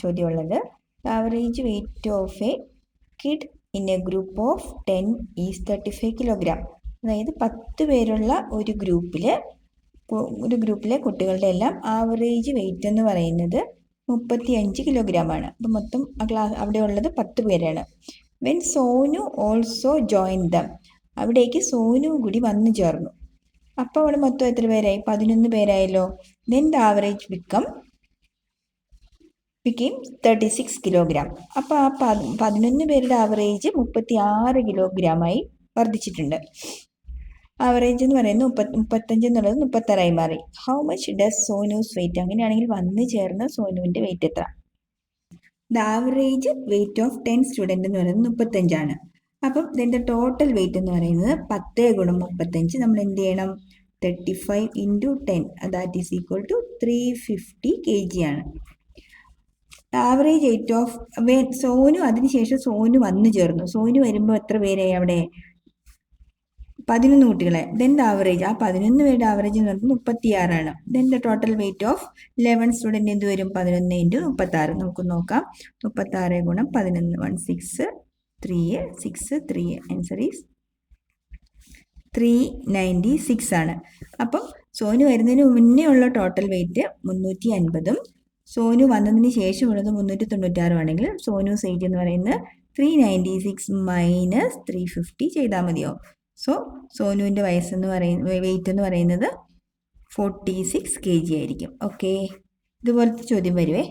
ചോദ്യമുള്ളത്. Average weight of a kid in a group of 10 is 35 kilogram. അതായത് 10 പേരുള്ള ഒരു ഗ്രൂപ്പിലെ കുട്ടികളുടെ എല്ലാം ആവറേജ് വെയിറ്റ് എന്ന് പറയുന്നത് 35 കിലോഗ്രാം ആണ്. അപ്പം മൊത്തം അവിടെ ഉള്ളത് 10 പേരാണ്. When Sonu also join dum, അവിടേക്ക് സോനു കൂടി വന്നു ചേർന്നു. അപ്പോൾ അവിടെ മൊത്തം എത്ര പേരായി? 11 പേരായല്ലോ. Then the average became 36 kilogram. അപ്പോൾ ആ 11 പേരുടെ ആവറേജ് 36 കിലോഗ്രാമായി വർദ്ധിച്ചിട്ടുണ്ട്. ആവറേജ് എന്ന് പറയുന്നത് 35 എന്നുള്ളത് 36 മാറി. How much does Sonu's weight? അങ്ങനെയാണെങ്കിൽ വന്നു ചേർന്ന സോനുവിൻ്റെ വെയിറ്റ് എത്ര? The average weight of 10 student എന്ന് പറയുന്നത് 35 അപ്പം ഇതിൻ്റെ ടോട്ടൽ വെയിറ്റ് എന്ന് പറയുന്നത് 10 × 35 നമ്മൾ എന്ത് ചെയ്യണം? 35 × 10, that is equal to 350 kg ആണ്. ആവറേജ് വെയിറ്റ് ഓഫ് സോനു, അതിനുശേഷം സോനു വന്നു ചേർന്നു. സോനു വരുമ്പോൾ എത്ര പേരായി അവിടെ? 11 കുട്ടികളെ. ദെൻ ദ ആവറേജ്, ആ 11 പേരുടെ ആവറേജ് എന്ന് പറയുന്നത് 36 then the total weight of 11 student എന്ത് വരും? 11 × 36. നമുക്ക് നോക്കാം. 36 × 11, 163 ആൻസർ ഈസ് 396 ആണ്. അപ്പം സോനു വരുന്നതിന് മുന്നേ ഉള്ള ടോട്ടൽ വെയിറ്റ് 350 സോനു വന്നതിന് ശേഷമുള്ളത് 396 ആണെങ്കിൽ സോനൂസ് വെയിറ്റ് എന്ന് പറയുന്നത് 396 - 350 ചെയ്താൽ മതിയോ? സോ സോനുവിൻ്റെ വെയിറ്റ് എന്ന് പറയുന്നത് 46 kg ആയിരിക്കും. ഓക്കെ, ഇതുപോലത്തെ ചോദ്യം വരുവേ.